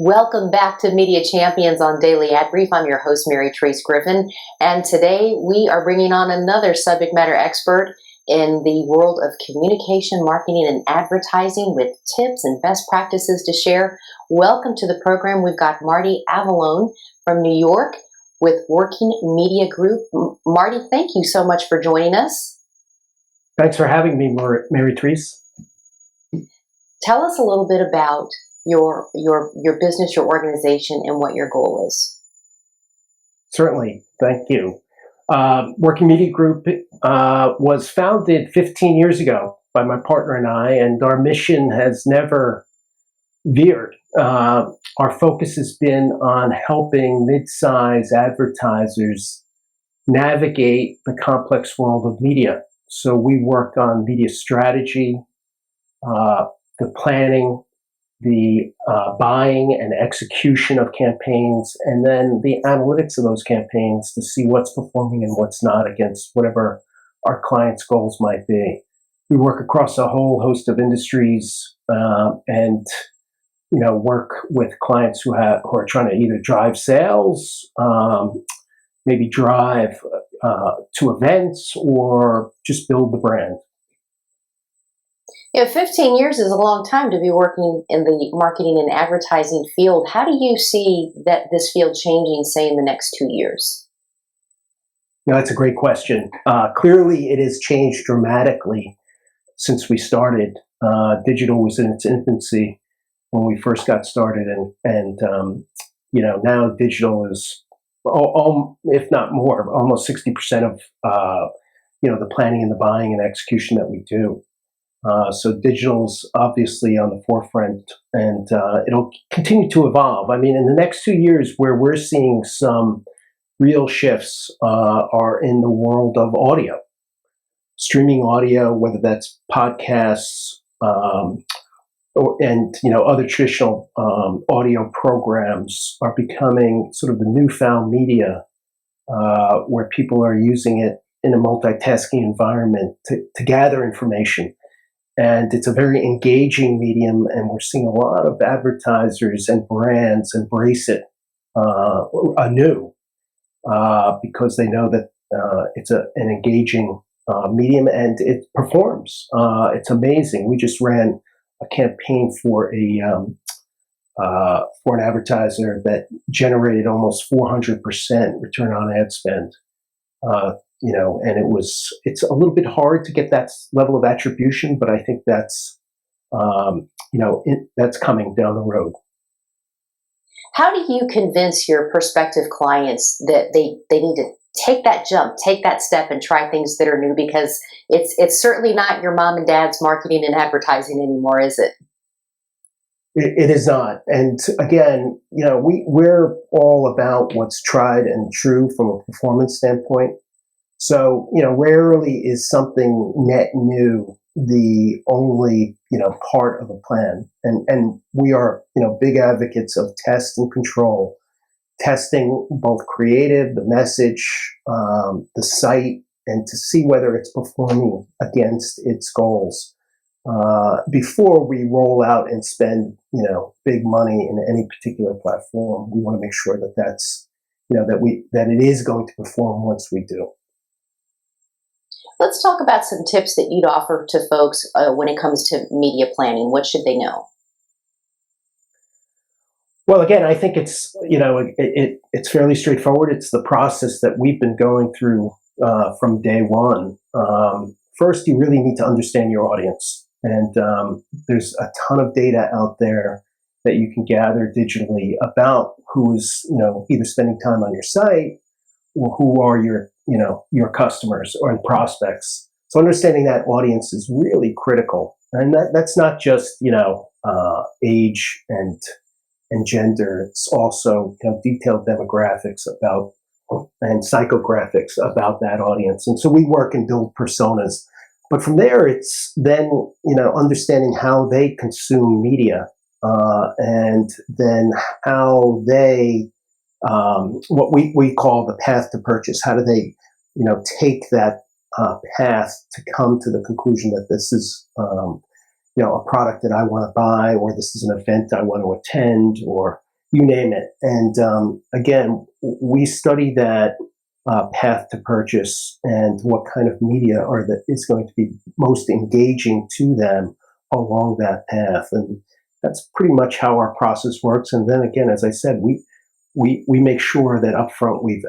Welcome back to Media Champions on Daily Ad Brief. I'm your host, Mary Griffin, and today we are bringing on another subject matter expert in the world of communication, marketing, and advertising with tips and best practices to share. Welcome to the program. We've got Mary Avallone from New York with Working Media Group. Marty, thank you so much for joining us. Thanks for having me, Mary Therese. Tell us a little bit about your business, your organization, and what your goal is. Certainly. Thank you. Working Media Group was founded 15 years ago by my partner and I, and our mission has never veered. Our focus has been on helping mid-size advertisers navigate the complex world of media. So we work on media strategy, the planning, the buying and execution of campaigns, and then the analytics of those campaigns to see what's performing and what's not against whatever our clients' goals might be. We work across a whole host of industries and work with clients who are trying to either drive sales, maybe drive to events, or just build the brand. 15 years is a long time to be working in the marketing and advertising field. How do you see that this field changing, say, in the next 2 years? That's a great question. Clearly, it has changed dramatically since we started. Digital was in its infancy when we first got started, and now digital is, if not more, almost 60% of the planning and the buying and execution that we do. So digital's obviously on the forefront, and it'll continue to evolve. I mean, in the next 2 years, where we're seeing some real shifts are in the world of audio, streaming audio, whether that's podcasts and other traditional audio programs are becoming sort of the newfound media where people are using it in a multitasking environment to gather information. And it's a very engaging medium, and we're seeing a lot of advertisers and brands embrace it anew because they know that it's an engaging medium, and it performs. It's amazing. We just ran a campaign for an advertiser that generated almost 400% return on ad spend. And it's a little bit hard to get that level of attribution, but I think that's, that's coming down the road. How do you convince your prospective clients that they need to take that jump, take that step, and try things that are new? Because it's certainly not your mom and dad's marketing and advertising anymore, is it? It is not. And again, we're all about what's tried and true from a performance standpoint. So, rarely is something net new the only, part of a plan. And we are, big advocates of test and control, testing both creative, the message, the site, and to see whether it's performing against its goals before we roll out and spend, big money in any particular platform. We want to make sure that that's, that it is going to perform once we do. Let's talk about some tips that you'd offer to folks when it comes to media planning. What should they know? Well, again, I think it's, it's fairly straightforward. It's the process that we've been going through from day one. First, you really need to understand your audience. And there's a ton of data out there that you can gather digitally about who is, either spending time on your site or who are your customers or prospects. So understanding that audience is really critical. And that's not just, age and gender. It's also detailed demographics about and psychographics about that audience. And so we work and build personas. But from there, it's then, understanding how they consume media and then how they, what we call the path to purchase. How do they, take that path to come to the conclusion that this is, a product that I want to buy, or this is an event I want to attend, or you name it. And again, we study that path to purchase and what kind of media is going to be most engaging to them along that path. And that's pretty much how our process works. And then again, as I said, we make sure that upfront we've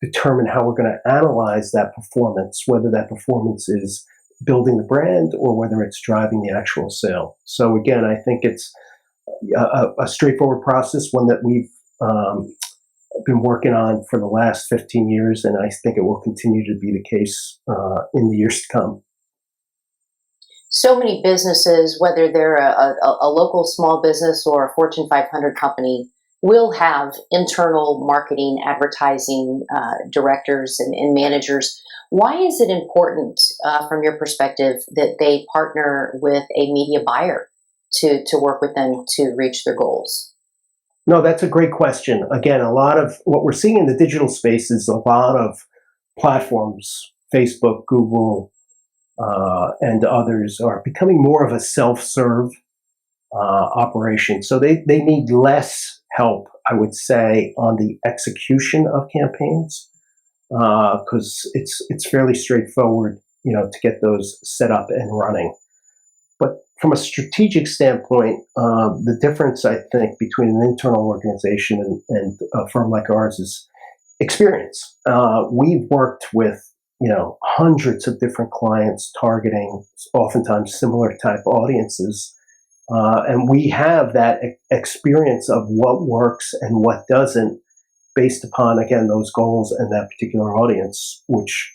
determined how we're going to analyze that performance, whether that performance is building the brand or whether it's driving the actual sale. So again, I think it's a straightforward process, one that we've been working on for the last 15 years, and I think it will continue to be the case in the years to come. So many businesses, whether they're a local small business or a Fortune 500 company, will have internal marketing, advertising directors and managers. Why is it important, from your perspective, that they partner with a media buyer to work with them to reach their goals? No, that's a great question. Again, a lot of what we're seeing in the digital space is a lot of platforms, Facebook, Google, and others are becoming more of a self-serve operation. So they need less help, I would say, on the execution of campaigns because it's fairly straightforward, to get those set up and running. But from a strategic standpoint, the difference, I think, between an internal organization and a firm like ours is experience. We've worked with, hundreds of different clients targeting oftentimes similar type audiences. And we have that experience of what works and what doesn't based upon, again, those goals and that particular audience, which,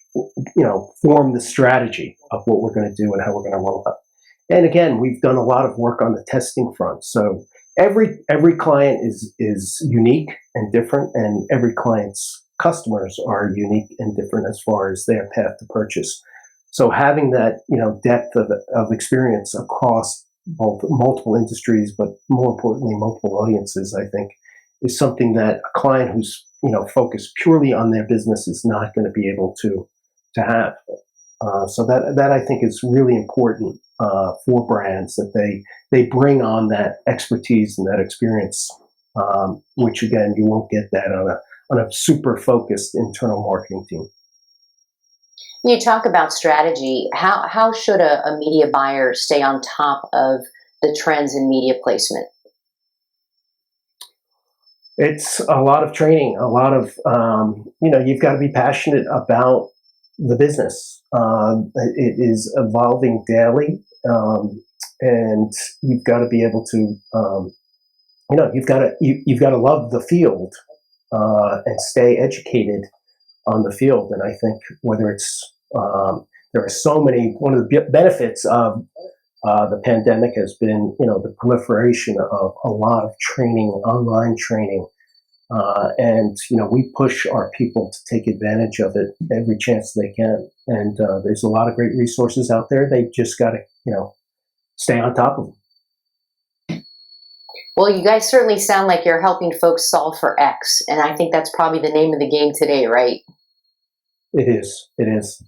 form the strategy of what we're going to do and how we're going to roll out. And again, we've done a lot of work on the testing front. So every client is unique and different, and every client's customers are unique and different as far as their path to purchase. So having that depth of experience across both multiple industries, but more importantly, multiple audiences, I think, is something that a client who's focused purely on their business is not going to be able to have. So that I think is really important for brands, that they bring on that expertise and that experience, which again you won't get that on a super focused internal marketing team. You talk about strategy. How should a media buyer stay on top of the trends in media placement? It's a lot of training, a lot of you've got to be passionate about the business. It is evolving daily, and you've got to be able to, you've got to love the field and stay educated on the field. And I think whether it's there are so many. One of the benefits of the pandemic has been, the proliferation of a lot of training, online training. And we push our people to take advantage of it every chance they can. And there's a lot of great resources out there. They just got to, stay on top of them. Well, you guys certainly sound like you're helping folks solve for X, and I think that's probably the name of the game today, right? It is. It is.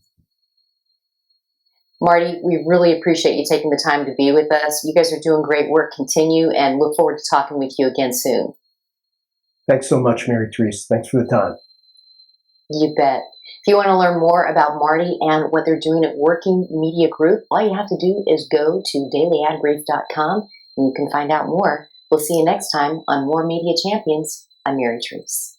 Marty, we really appreciate you taking the time to be with us. You guys are doing great work. Continue, and look forward to talking with you again soon. Thanks so much, Mary Therese. Thanks for the time. You bet. If you want to learn more about Marty and what they're doing at Working Media Group, all you have to do is go to dailyadbrief.com and you can find out more. We'll see you next time on More Media Champions. I'm Mary Therese.